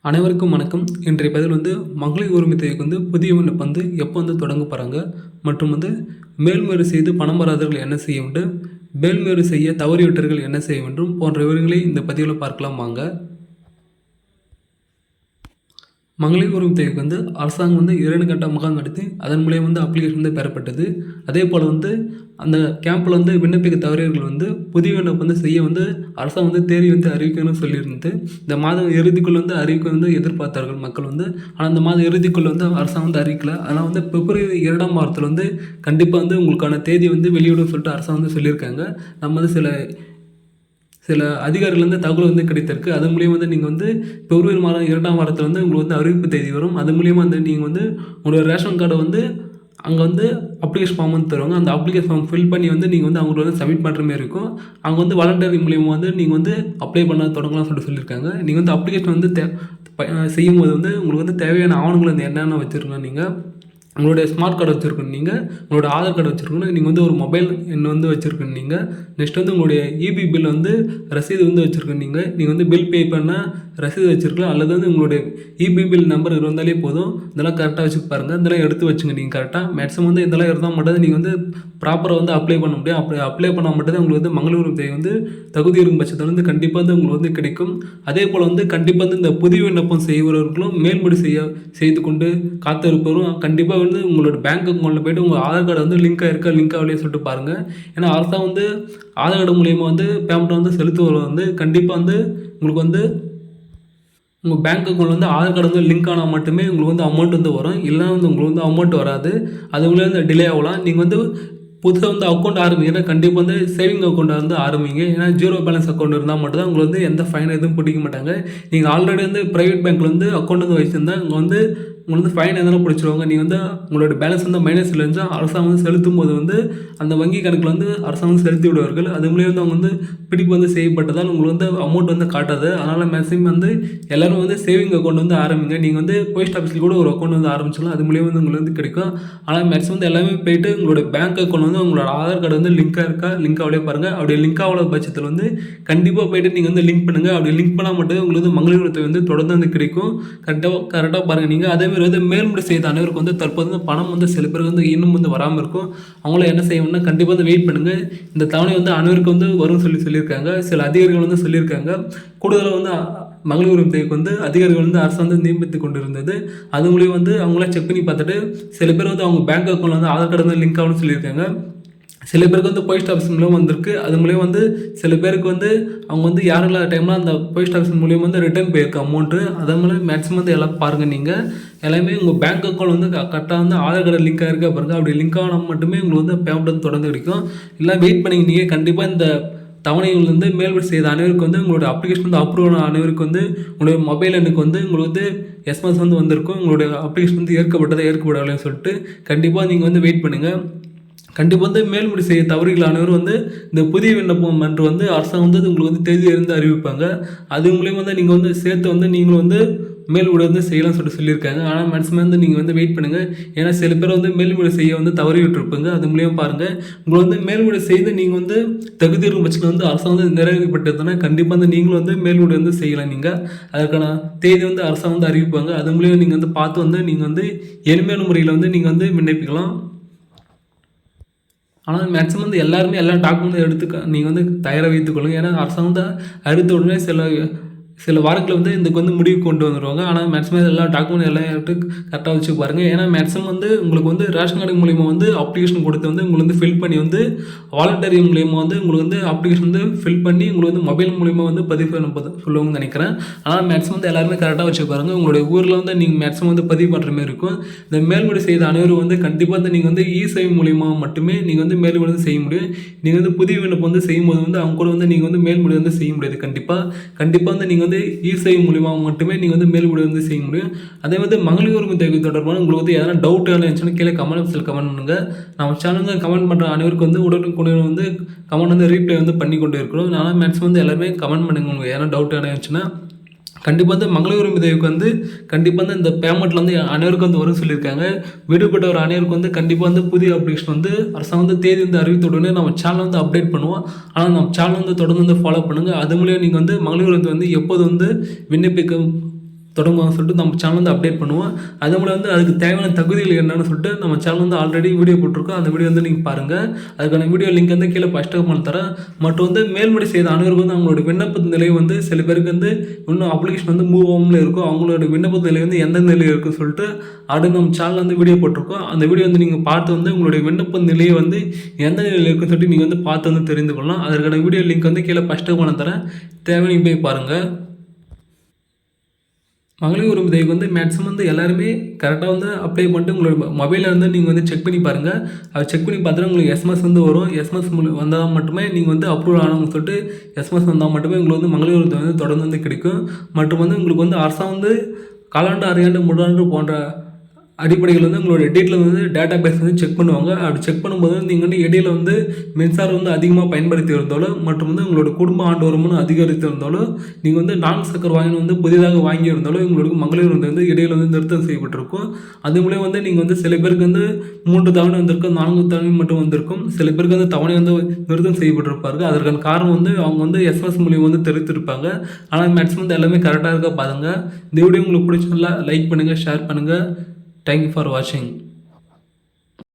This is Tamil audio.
அனைவருக்கும் வணக்கம். இன்றைய பதில் மகளிர் உரிமை தொகைக்கு புதிய விண்ணப்பம் எப்போ தொடங்க போகிறாங்க மற்றும் மேல்முறை செய்து பணம் பெறாதவர்கள் என்ன செய்ய வேண்டும், மேல்முறை செய்ய தவறிவிட்டவர்கள் என்ன செய்ய வேண்டும் போன்ற விவரங்களை இந்த பதிவில் பார்க்கலாம் வாங்க. மகளிர் உரிமை தொகைக்கு அரசாங்கம் 2 கட்ட முகாம் நடத்தி அதன் மூலியம் அப்ளிகேஷன் பெறப்பட்டது. அதே போல் அந்த கேம்பில் விண்ணப்பிக்க தவறியவர்கள் புதிய விண்ணப்பம் செய்ய அரசாங்கம் தேதி அறிவிக்கணும்னு சொல்லியிருந்தது. இந்த மாதம் இறுதிக்குள் அறிவிக்க எதிர்பார்த்தார்கள் மக்கள். ஆனால் இந்த மாதம் இறுதிக்குள் அரசாங்கம் அறிவிக்கல. அதனால் பிப்ரவரி 2ஆம் வாரத்தில் கண்டிப்பாக உங்களுக்கான தேதி வெளியிடும் சொல்லிட்டு அரசாங்கம் சொல்லியிருக்காங்க. நம்ம சில அதிகாரிகள் தகவல் கிடைத்திருக்கு. அது மூலியம் நீங்கள் பிப்ரவரி மாதம் 2ஆம் வாரத்தில் உங்களுக்கு அறிவிப்பு தேதி வரும். அது மூலியமாக நீங்கள் உங்களோட ரேஷன் கார்டை அங்கே அப்ளிகேஷன் ஃபார்ம் தருவாங்க. அந்த அப்ளிகேஷன் ஃபார்ம் ஃபில் பண்ணி நீங்கள் அவங்களுக்கு சப்மிட் பண்ணுற மாதிரி இருக்கும். அவங்க வாலண்டரி மூலியமாக நீங்கள் அப்ளை பண்ண தொடங்கலாம் சொல்லியிருக்காங்க. நீங்கள் அப்ளிகேஷன் செய்யும்போது உங்களுக்கு தேவையான ஆவணங்கள் என்னென்ன வச்சுருக்கணும். நீங்கள் உங்களுடைய ஸ்மார்ட் கார்டு வச்சுருக்கணும், நீங்கள் உங்களோட ஆதார் கார்டு வச்சுருக்கணும், நீங்கள் ஒரு மொபைல் எண் வச்சுருக்கணும். நீங்கள் நெக்ஸ்ட் உங்களுடைய இபி பில் ரசீது வச்சுருக்கணும். நீங்கள் பில் பே பண்ண ரசீது வச்சுருக்கலாம். அல்லது உங்களுடைய இபி பில் நம்பர் இருந்தாலே போதும். இதெல்லாம் கரெக்டாக வச்சு பாருங்கள். இதெல்லாம் எடுத்து வச்சுங்க. நீங்கள் கரெக்டாக மேக்ஸிமம் இதெல்லாம் இருந்தால் மட்டும் நீங்கள் ப்ராப்பராக அப்ளை பண்ண முடியும். அப்படி அப்ளை பண்ணால் மட்டும் உங்களுக்கு மகளிர் உரிமை தொகை தகுதி இருக்கும் பட்சத்தில் கண்டிப்பாக உங்களுக்கு கிடைக்கும். அதே போல் கண்டிப்பாக இந்த புதிய விண்ணப்பம் செய்பவர்களும் மேல்முறை செய்து கொண்டு காத்திருப்பவரும் கண்டிப்பாக உங்களோட பேங்க் அக்கௌண்ட்டில் போய்ட்டு உங்கள் ஆதார் கார்டு லிங்க் ஆகிருக்கா லிங்க் ஆகலையே சொல்லிட்டு பாருங்கள். ஏன்னா அரசாங்கம் ஆதார் கார்டு மூலியமாக பேமெண்ட்டை செலுத்துவது கண்டிப்பாக உங்களுக்கு உங்கள் பேங்க் அக்கௌண்ட்டில் ஆதார் கார்டு லிங்க் ஆனால் மட்டுமே உங்களுக்கு அமௌண்ட் வரும். இல்லைனா உங்களுக்கு அமௌண்ட் வராது. அது மூலியம் டிலே ஆகலாம். நீங்கள் புதுசாக அக்கௌண்ட் ஆரம்பிங்கன்னா கண்டிப்பாக சேவிங் அக்கௌண்ட்டை ஆரம்பிங்க. ஏன்னா ஜீரோ பேலன்ஸ் அக்கௌண்ட் இருந்தால் மட்டும்தான் உங்களுக்கு எந்த ஃபைன் எதுவும் பிடிக்க மாட்டாங்க. நீங்கள் ஆல்ரெடி ப்ரைவேட் பேங்க்கில் அக்கௌண்ட் வச்சுருந்தா இங்கே உங்களுக்கு ஃபைன் எதனா பிடிச்சிருவாங்க. நீங்கள் உங்களோட பேலன்ஸ் மைனஸில் இருந்துச்சா அரசாங்கம் செலுத்தும் போது அந்த வங்கி கணக்கில் அரசாங்கம் செலுத்தி விடுவார்கள். அது மூலியம் அவங்க பிடிப்பு செய்யப்பட்டதால் உங்களுக்கு அமௌண்ட் காட்டாது. அதனால் மேக்ஸிமம் எல்லோரும் சேவிங் அக்கௌண்ட் ஆரம்பிங்க. நீங்கள் போஸ்ட் ஆஃபீஸில் கூட ஒரு அக்கௌண்ட் ஆரம்பிச்சிடலாம். அது மூலியம் உங்களுக்கு கிடைக்கும். ஆனால் மேக்ஸிமம் எல்லாமே போய்ட்டு உங்களோட பேங்க் அக்கௌண்ட் உங்களோட ஆதார் கார்டு லிங்காக இருக்கா லிங்க் ஆகலையே பாருங்கள். அப்படி லிங்க் ஆகல பட்சத்தில் கண்டிப்பாக போய்ட்டு நீங்கள் லிங்க் பண்ணுங்கள். அப்படி லிங்க் பண்ணால் மட்டும் உங்களுக்கு மகளிர் உரிமை தொகை தொடர்ந்து கிடைக்கும். கரெக்டாக பாருங்கள். நீங்கள் அதே மேல்முறை செய்த அனைவருக்கு தற்போது பணம் சில பேருக்கு இன்னும் வராமல் இருக்கும். அவங்கள என்ன செய்யணும்னா கண்டிப்பாக வெயிட் பண்ணுங்கள். இந்த தவணை அனைவருக்கு வரும் சொல்லியிருக்காங்க. சில அதிகாரிகள் சொல்லியிருக்காங்க. கூடுதலாக மகளிர் உரிமை தொகைக்கு அதிகாரிகள் அரசு நியமித்து கொண்டு இருந்தது. அது மூலியம் அவங்கள செக் பண்ணி பார்த்துட்டு சில பேர் அவங்க bank account Aadhaar card link ஆகும்னு சொல்லியிருக்காங்க. சில பேருக்கு போஸ்ட் ஆஃபீஸ் மூலியம் வந்திருக்கு. அது மூலியம் சில பேருக்கு அவங்க யாரெல்லாம் டைம்லாம் அந்த போஸ்ட் ஆஃபீஸ் மூலியம் ரிட்டர்ன் போயிருக்கு அமௌண்ட்டு. அதே மாதிரி மேக்ஸிமம் எல்லாம் பாருங்கள். நீங்கள் எல்லாமே உங்கள் பேங்க் அக்கௌண்ட் கரெக்டாக ஆதார் கார்டு லிங்க் ஆகிருக்கா பாருங்கள். அப்படி லிங்க் ஆனால் மட்டுமே உங்களுக்கு பேமெண்ட் தொடர்ந்து கிடைக்கும். இல்லை வெயிட் பண்ணி நீங்கள் கண்டிப்பாக இந்த தவணைகள் மேல்முறை செய்த அனைவருக்கு உங்களோட அப்ளிகேஷன் அப்ரூவ் ஆன அனைவருக்கு உங்களுடைய மொபைல் எண்ணுக்கு உங்களுக்கு எஸ்எம்எஸ் வந்திருக்கும். உங்களுடைய அப்ளிகேஷன் ஏற்கப்படலைன்னு சொல்லிட்டு கண்டிப்பாக நீங்கள் வெயிட் பண்ணுங்கள். கண்டிப்பாக மேல்முறை செய்ய தவறுகளானவர் இந்த புதிய விண்ணப்பம் என்று அரசாங்கம் உங்களுக்கு தேதி இருந்து அறிவிப்பாங்க. அது மூலியமாக நீங்கள் சேர்த்து நீங்களும் மேல்முறை செய்யலாம்னு சொல்லியிருக்காங்க. ஆனால் மேக்ஸிமம் நீங்கள் வெயிட் பண்ணுங்கள். ஏன்னா சில பேர் மேல்முறை செய்ய தவறி விட்டுருப்பாங்க. அது மூலியம் பாருங்கள். உங்களை மேல்முறை செய்து நீங்கள் தகுதி இருக்கும் பட்சத்தில் அரசாங்கம் நிறைவேற்றப்பட்டதுன்னா கண்டிப்பாக நீங்களும் மேல்முறை செய்யலாம். நீங்கள் அதற்கான தேதி அரசாங்கம் அறிவிப்பாங்க. அது மூலியம் நீங்கள் பார்த்து நீங்கள் எளிமையான முறையில் நீங்கள் விண்ணப்பிக்கலாம். ஆனால் மேக்ஸிமம் எல்லாருமே எல்லா டாக்குமெண்ட்டும் எடுத்து நீங்கள் தயாராக வைத்துக்கொள்ளுங்க. ஏன்னா அரசாங்கம் அடுத்த உடனே சில வாரங்களில் இதுக்கு முடிவு கொண்டு வந்துடுவாங்க. ஆனால் மேக்ஸிமம் எல்லா டாக்குமெண்ட் எல்லாம் எடுத்து கரெக்டாக வச்சு பாருங்கள். ஏன்னா மேக்ஸிமம் உங்களுக்கு ரேஷன் கார்டு மூலியமாக அப்ளிகேஷன் கொடுத்து உங்களுக்கு ஃபில் பண்ணி வாலண்டரி மூலியமாக உங்களுக்கு அப்ளிகேஷன் ஃபில் பண்ணி உங்களுக்கு மொபைல் மூலியமாக பதிவு பண்ண சொல்லுவாங்கன்னு நினைக்கிறேன். ஆனால் மேக்ஸிமம் எல்லாருமே கரெக்டாக வச்சு பாருங்கள். உங்களுடைய ஊரில் நீங்கள் மேக்ஸிமம் பதிவு பண்ணுற மாதிரி இருக்கும். இந்த மேல்முறை செய்த அனைவரும் கண்டிப்பாக நீங்கள் இ-சேவை மூலியமாக மட்டுமே நீங்கள் மேல்முறை செய்ய முடியும். நீங்கள் புதிய விண்ணப்பம் செய்யும்போது அவங்க கூட நீங்கள் மேல்முறை செய்ய முடியாது. கண்டிப்பாக நீங்கள் இ-சேவை மூலியமாக மட்டுமே நீங்கள் மேல்முறை செய்ய முடியும். அதே மகளிர் உரிமை தொகை தொடர்பான உங்களுக்கு எதனா டவுட் இருந்துச்சுன்னா கீழே கமெண்ட் பாக்ஸில் கமெண்ட் பண்ணுங்கள். நம்ம சேனலுக்கு கமெண்ட் பண்ணுற அனைவருக்கு உடனுக்குடன் கமெண்ட் ரீப்ளை பண்ணி கொண்டு இருக்கிறோம். ஆனால் மேக்ஸிமம் எல்லாருமே கமெண்ட் பண்ணுங்கள். உங்களுக்கு எதனா டவுட் இருந்துச்சுன்னா கண்டிப்பாக மகளிர் உரிமை தொகைக்கு கண்டிப்பாக இந்த பேமெண்ட்டில் அனைவருக்கு வரும் சொல்லியிருக்காங்க. விடுபட்ட அனைவருக்கு கண்டிப்பாக புதிய அப்ளிகேஷன் அரசாங்கம் தேதி அறிவித்த உடனே நம்ம சேனல் அப்டேட் பண்ணுவோம். ஆனால் நம்ம சேனல் தொடர்ந்து ஃபாலோ பண்ணுங்கள். அது மூலியம் நீங்கள் மகளிர் உரிமை எப்போது விண்ணப்பிக்க தொடங்குவாங்க சொல்லிட்டு நம்ம சேனல் வந்து அப்டேட் பண்ணுவோம். அதே போல் வந்து அதுக்கு தேவையான தகுதிகள் என்னன்னு சொல்லிட்டு நம்ம சேனல் வந்து ஆல்ரெடி வீடியோ போட்டிருக்கோம். அந்த வீடியோ வந்து நீங்கள் பாருங்கள். அதுக்கான வீடியோ லிங்க் வந்து கீழே ஃபர்ஸ்ட் கமெண்ட் தரேன். மற்றும் வந்து மேல்முறை செய்த அனைவருக்கும் வந்து அவங்களோட விண்ணப்ப நிலை வந்து சில பேருக்கு வந்து இன்னும் அப்ளிகேஷன் வந்து மூவ் ஆகாமல் இருக்கும். அவங்களோட விண்ணப்ப நிலை வந்து எந்த நிலையில் இருக்குன்னு சொல்லிட்டு அடுத்து நம்ம சேனல் வந்து வீடியோ போட்டிருக்கோம். அந்த வீடியோ வந்து நீங்கள் பார்த்து வந்து உங்களுடைய விண்ணப்ப நிலையை வந்து எந்த நிலையில் இருக்குன்னு சொல்லிட்டு நீங்கள் வந்து பார்த்து வந்து தெரிந்து கொள்ளலாம். அதற்கான வீடியோ லிங்க் வந்து கீழே ஃபர்ஸ்ட் கமெண்ட் தரேன். தேவை நீங்கள் போய் பாருங்கள். மகளிர் உரிமை தொகைக்கு வந்து மேக்ஸிமம் வந்து எல்லாருமே கரெக்டாக வந்து அப்ளை பண்ணிட்டு உங்களோட மொபைலில் வந்து நீங்கள் வந்து செக் பண்ணி பாருங்கள். அதை செக் பண்ணி பார்த்துட்டு உங்களுக்கு எஸ்எம்எஸ் வந்து வரும். எஸ்எம்எஸ் வந்தால் மட்டுமே நீங்கள் வந்து அப்ரூவல் ஆனவங்க சொல்லிட்டு எஸ்எம்எஸ் வந்தால் மட்டுமே உங்களுக்கு வந்து மகளிர் உரிமை தொகை வந்து தொடர்ந்து வந்து கிடைக்கும். மற்றும் வந்து உங்களுக்கு வந்து அரசாங்கம் வந்து காலாண்டு, அரையாண்டு, முழாண்டு போன்ற அடிப்படையில் வந்து உங்களோட டீட்டெயில் வந்து டேட்டா பேஸ் வந்து செக் பண்ணுவாங்க. அப்படி செக் பண்ணும்போது நீங்கள் வந்து இடையில வந்து மின்சாரம் வந்து அதிகமாக பயன்படுத்தி இருந்தாலோ மற்றும் வந்து உங்களோட குடும்ப ஆண்டு வருமானம் அதிகரித்து இருந்தாலோ நீங்கள் வந்து 4 சக்கர வாகனம் வந்து புதிதாக வாங்கி இருந்தாலோ உங்களுக்கு மகளிர் வந்து இடையில வந்து நிறுத்தம் செய்யப்பட்டிருக்கும். அது மூலம் வந்து நீங்கள் வந்து சில பேருக்கு வந்து 3 தவணை வந்திருக்கும், 4 தவணை மட்டும் வந்திருக்கும். சில பேருக்கு வந்து தவணை வந்து நிறுத்தம் செய்யப்பட்டிருப்பார்கள். அதற்கான காரணம் வந்து அவங்க வந்து எஸ்எம்எஸ் மூலியம் வந்து தெரிவித்திருப்பாங்க. ஆனால் மேக்ஸிமம் வந்து எல்லாமே கரெக்டாக இருக்க பாருங்கள். இந்த வீடியோ உங்களுக்கு பிடிச்சிருந்தா லைக் பண்ணுங்கள், ஷேர் பண்ணுங்கள். Thank you for watching.